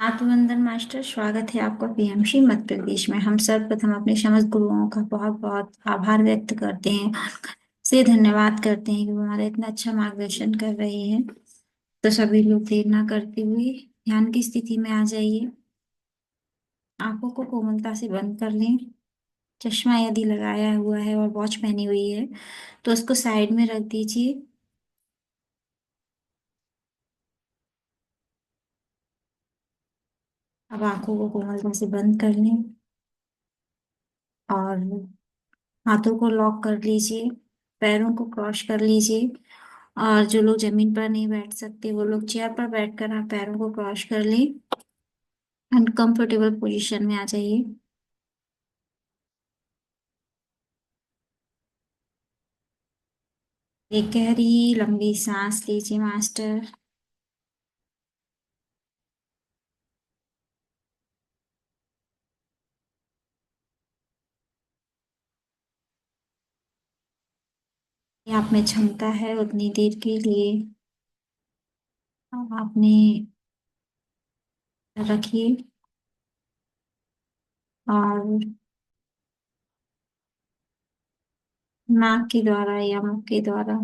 आत्मवंदन master, स्वागत है आपका पीएमसी मध्य प्रदेश में। हम सर्वप्रथम अपने समस्त गुरुओं का बहुत बहुत आभार व्यक्त करते हैं, से धन्यवाद करते हैं कि वो हमारा इतना अच्छा मार्गदर्शन कर रहे हैं। तो सभी लोग देर ना करते हुए ध्यान की स्थिति में आ जाइए। आंखों को कोमलता से बंद कर लें। चश्मा यदि लगाया हुआ है और वॉच पहनी हुई है तो उसको साइड में रख दीजिए। अब आंखों को कोमलता से बंद कर लें और हाथों को लॉक कर लीजिए। पैरों को क्रॉस कर लीजिए। और जो लोग जमीन पर नहीं बैठ सकते वो लोग चेयर पर बैठकर आप पैरों को क्रॉस कर लें। अनकंफर्टेबल पोजीशन में आ जाइए। एक गहरी लंबी सांस लीजिए मास्टर। ये आप में क्षमता है उतनी देर के लिए आपने रखिए और नाक के द्वारा या मुख के द्वारा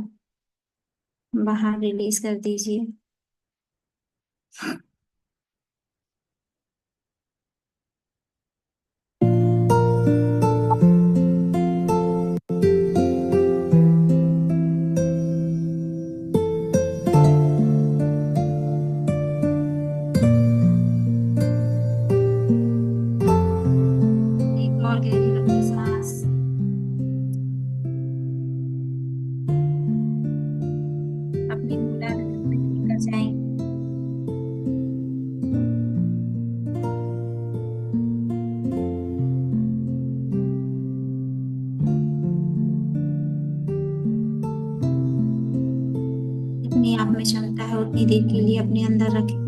बाहर रिलीज कर दीजिए। एक और गहरी लंबी सांस। अपनी मूलाधार में लेकर जाएं। जितनी आप में क्षमता है उतनी देर के लिए अपने अंदर रखें।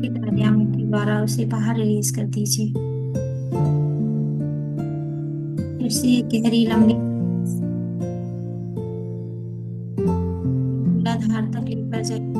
के प्राणायाम के द्वारा उसे बाहर रिलीज कर दीजिए। फिर से एक गहरी लंबी मूलाधार तक लेकर जाइए।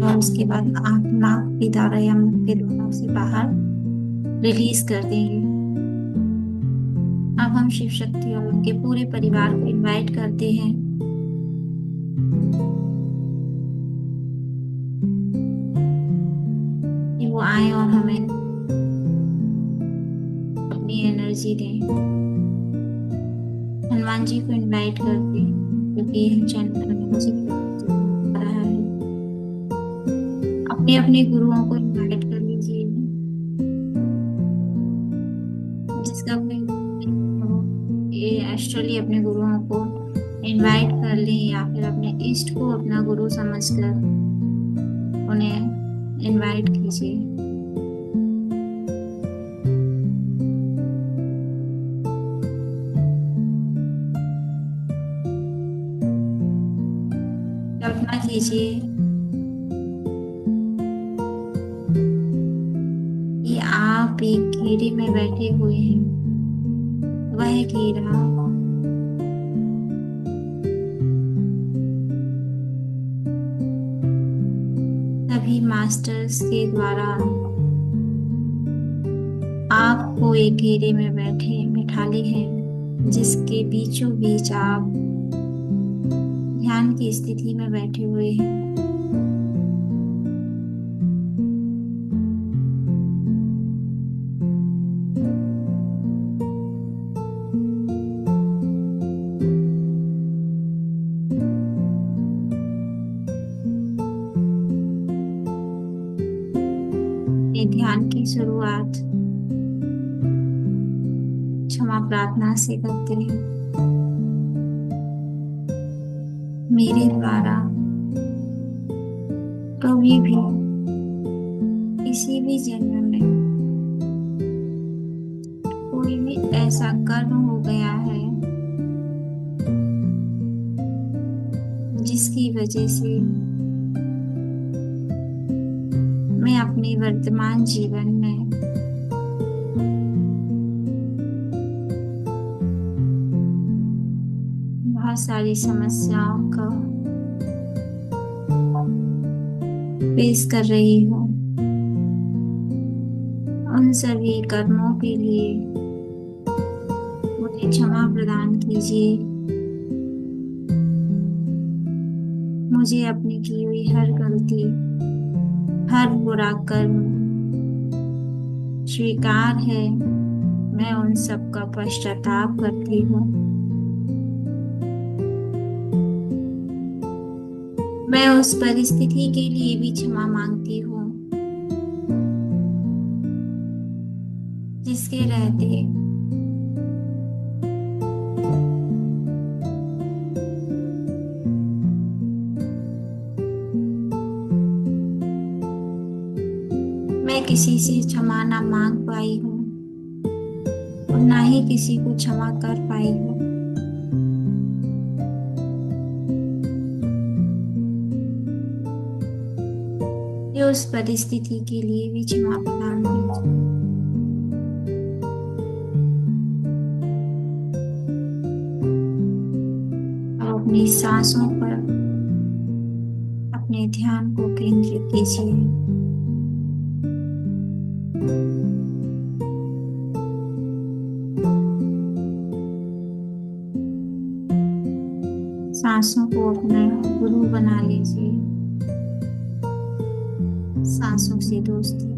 और उसके बाद आंख नाक के द्वारा या मुंह के द्वारा उसे बाहर रिलीज कर देंगे। अब हम शिव शक्ति और उनके पूरे परिवार को इनवाइट करते हैं कि वो आए और हमें अपनी एनर्जी दें। हनुमान जी को इनवाइट करते हैं क्योंकि यह चैनल हनुमान जी आ रहा है। अपने अपने गुरुओं को इनवाइट कर लीजिए। जिसका कोई हो, ये एस्ट्रली अपने गुरुओं को इनवाइट कर लें या फिर अपने इष्ट को अपना गुरु समझकर उन्हें इनवाइट कीजिए। कल्पना कीजिए कि आप एक घेरे में बैठे हुए हैं। वह घेरा सभी मास्टर्स के द्वारा आपको एक घेरे में बैठे बिठाले हैं, जिसके बीचों बीच आप ध्यान की स्थिति में बैठे हुए हैं। ये ध्यान की शुरुआत क्षमा प्रार्थना से करते हैं। मेरे द्वारा कभी भी किसी भी जन्म में ऐसा कर्म हो गया है जिसकी वजह से मैं अपने वर्तमान जीवन में बहुत सारी समस्याओं का फेस कर रही हूँ। उन सभी कर्मों के लिए मुझे क्षमा प्रदान कीजिए। मुझे अपनी की हुई हर गलती, हर बुरा कर्म स्वीकार है। मैं उन सब का पश्चाताप करती हूँ। मैं उस परिस्थिति के लिए भी क्षमा मांगती हूँ जिसके रहते मैं किसी से क्षमा ना मांग पाई हूँ और ना ही किसी को क्षमा कर पाई हूँ। ये उस परिस्थिति के लिए भी क्षमा प्रदान कीजिए। अब अपनी सांसों पर अपने ध्यान को केंद्रित कीजिए। सांसों को अपना गुरु बना लीजिए। सांसों से दोस्ती,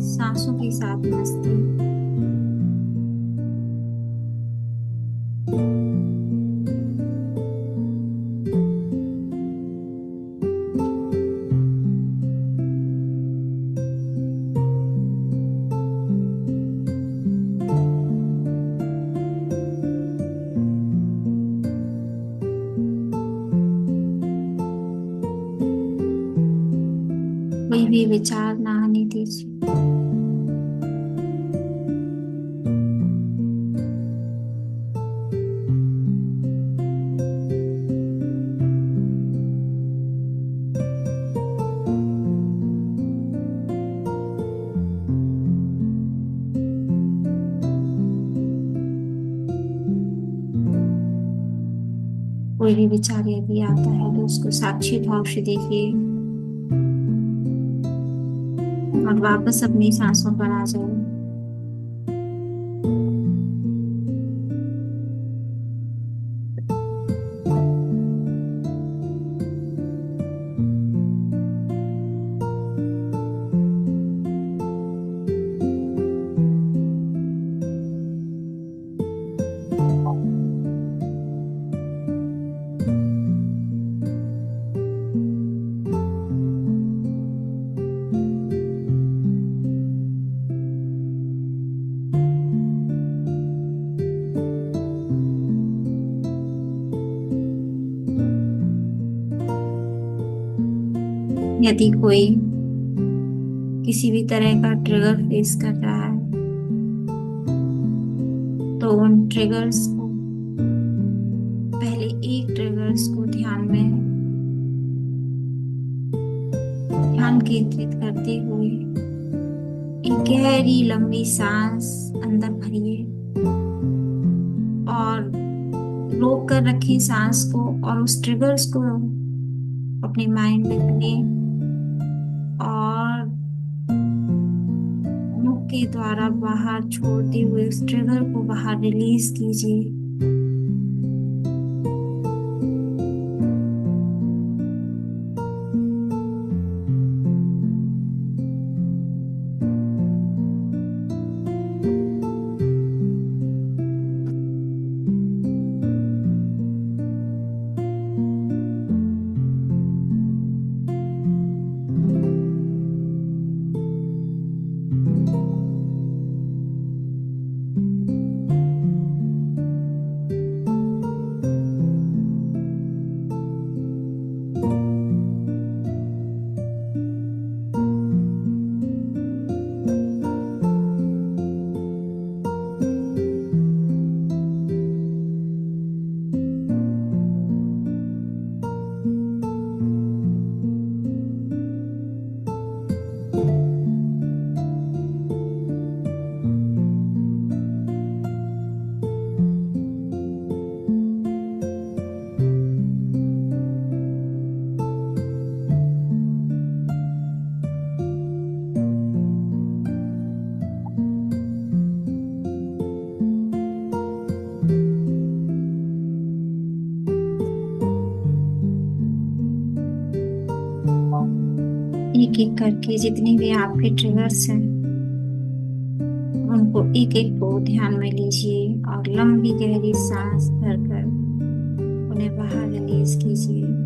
सांसों के साथ मस्ती। कोई भी विचार ना आने दीजिए। कोई भी विचार यदि आता है तो उसको साक्षी भाव से देखिए और वापस अपनी सांसों पर आ जाओ। यदि कोई किसी भी तरह का ट्रिगर फेस कर रहा है तो उन ट्रिगर्स को पहले एक ट्रिगर्स को ध्यान केंद्रित करते हुए एक गहरी लंबी सांस अंदर भरिए और रोक कर रखें सांस को और उस ट्रिगर्स को अपने माइंड में लें और मुख के द्वारा बाहर छोड़ते हुए उस ट्रिगर को बाहर रिलीज कीजिए। एक एक करके जितनी भी आपके ट्रिगर्स हैं उनको एक एक को ध्यान में लीजिए और लंबी गहरी सांस भरकर उन्हें बाहर रिलीज कीजिए।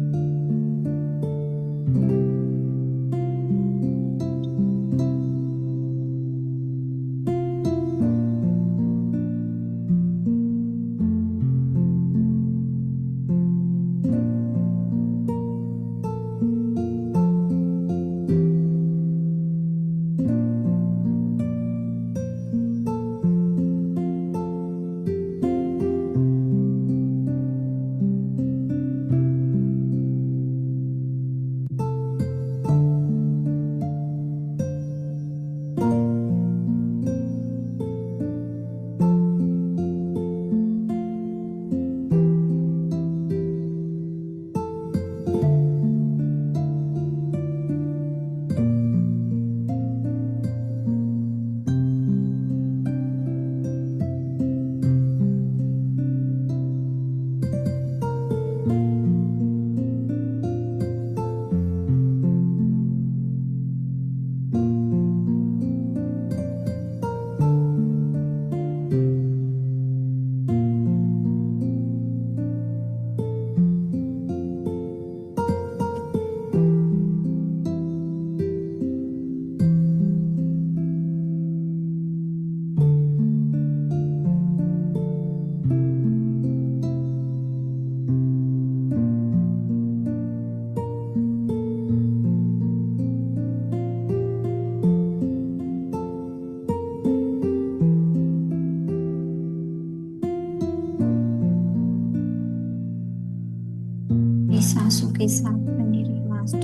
इस सांसों के साथ बने रहे मास्टर।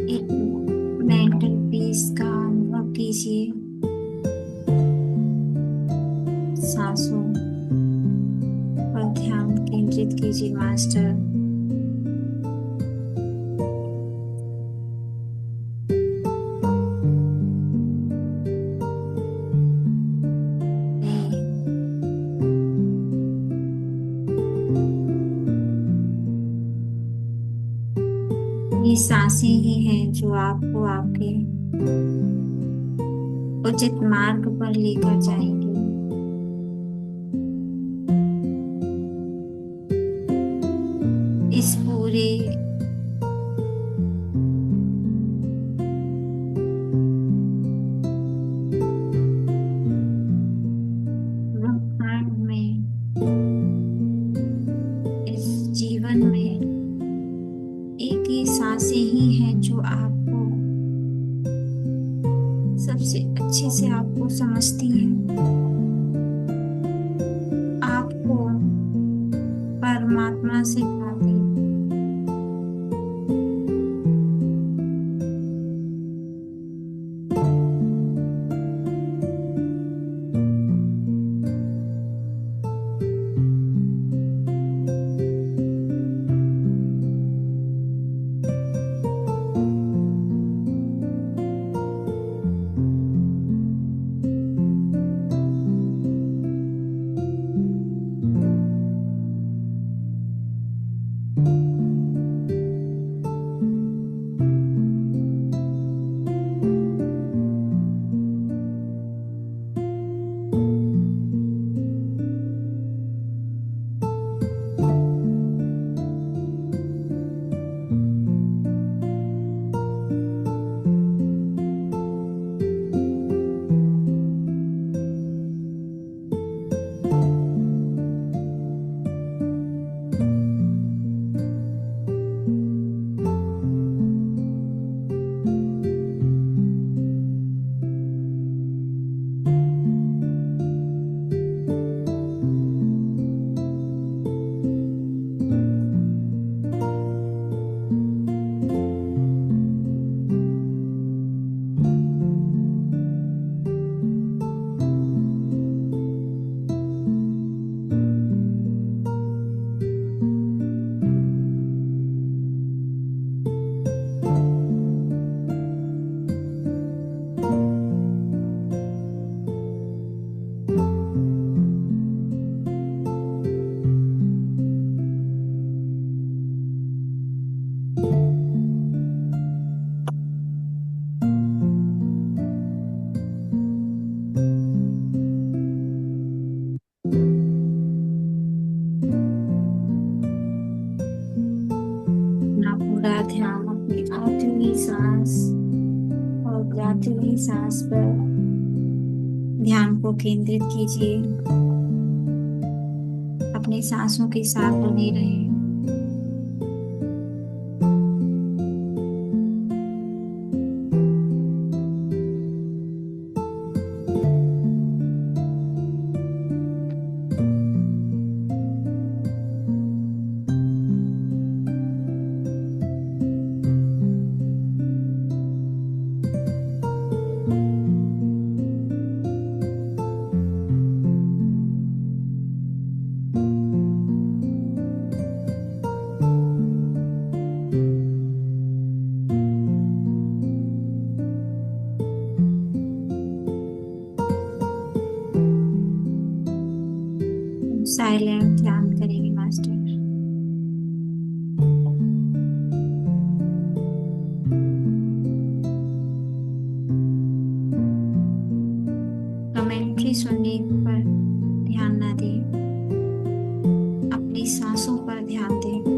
एक मेंटल पीस का अनुभव कीजिए। सांसों पर ध्यान केंद्रित कीजिए मास्टर। ये सांसें ही हैं जो आपको आपके उचित मार्ग पर लेकर जाएंगी। इस पूरे ब्रह्मांड में, इस जीवन में एक ही सांसें ही हैं जो आपको सबसे अच्छे से आपको समझती हैं, आपको परमात्मा से पाती हैं। हुई सांस और जाती हुई सांस पर ध्यान को केंद्रित कीजिए। अपनी सांसों के साथ बने रहें। साइलेंट ध्यान करेंगे मास्टर। कमेंट्री सुनने पर ध्यान ना दें, अपनी सांसों पर ध्यान दें।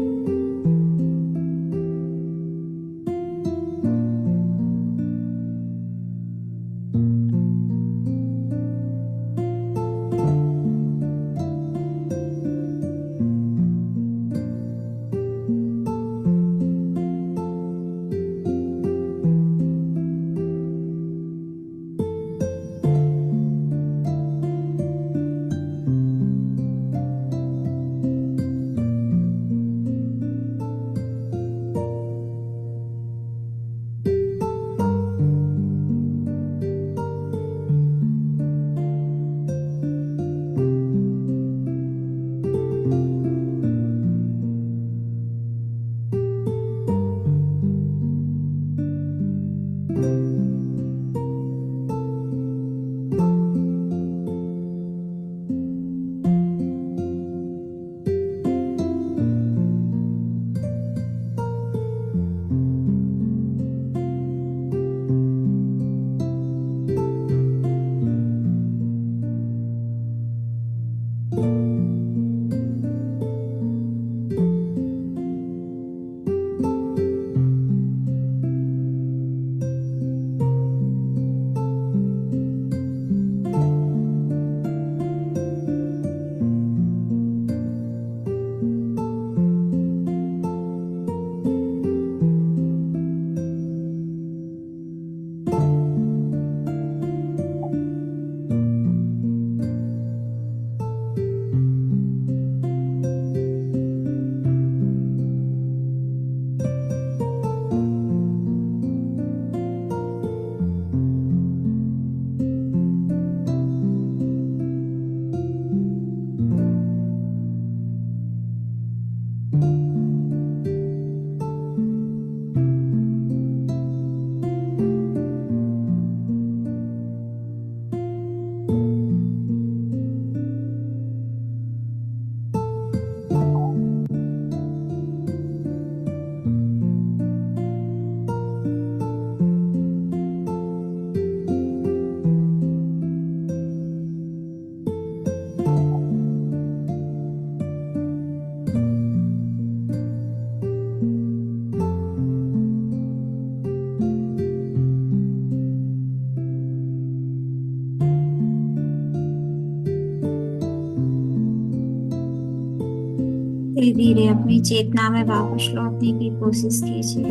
धीरे धीरे अपनी चेतना में वापस लौटने की कोशिश कीजिए।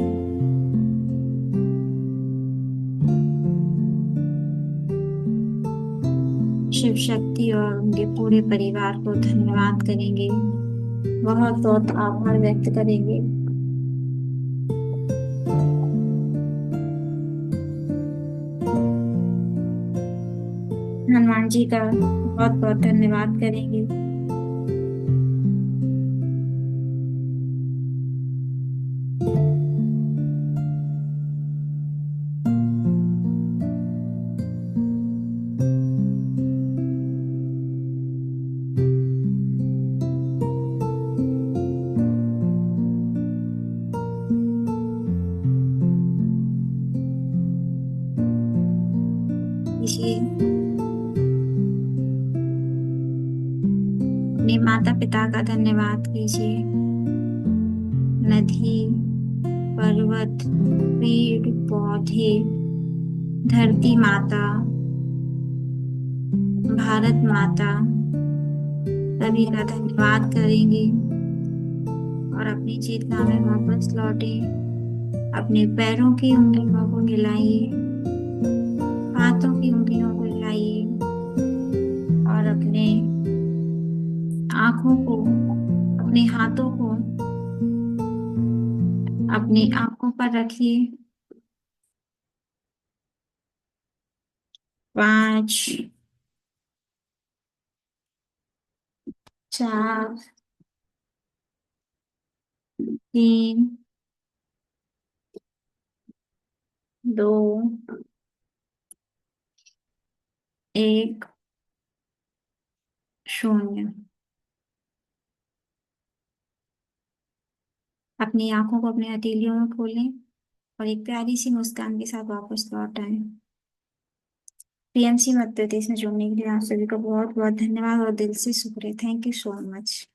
शिव शक्ति और उनके पूरे परिवार को धन्यवाद करेंगे, बहुत बहुत आभार व्यक्त करेंगे। हनुमान जी का बहुत बहुत धन्यवाद करेंगे। अपने माता पिता का धन्यवाद कीजिए, नदी, पर्वत, पेड़ पौधे, धरती माता, भारत माता सभी का धन्यवाद करेंगे और अपनी चेतना में वापस लौटे। अपने पैरों की उंगलियों को हिलाइए, हाथों की उंगलियों को हिलाइए और अपने आंखों को, अपने हाथों को अपनी आंखों पर रखिए। 5, 4, 3, 2, 1, 0। अपनी आंखों को अपने हथेलियों में खोलें और एक प्यारी सी मुस्कान के साथ वापस लौट आए। पीएमसी मध्य प्रदेश में जुड़ने के लिए आप सभी का बहुत बहुत धन्यवाद और दिल से शुक्रिया। Thank you so much.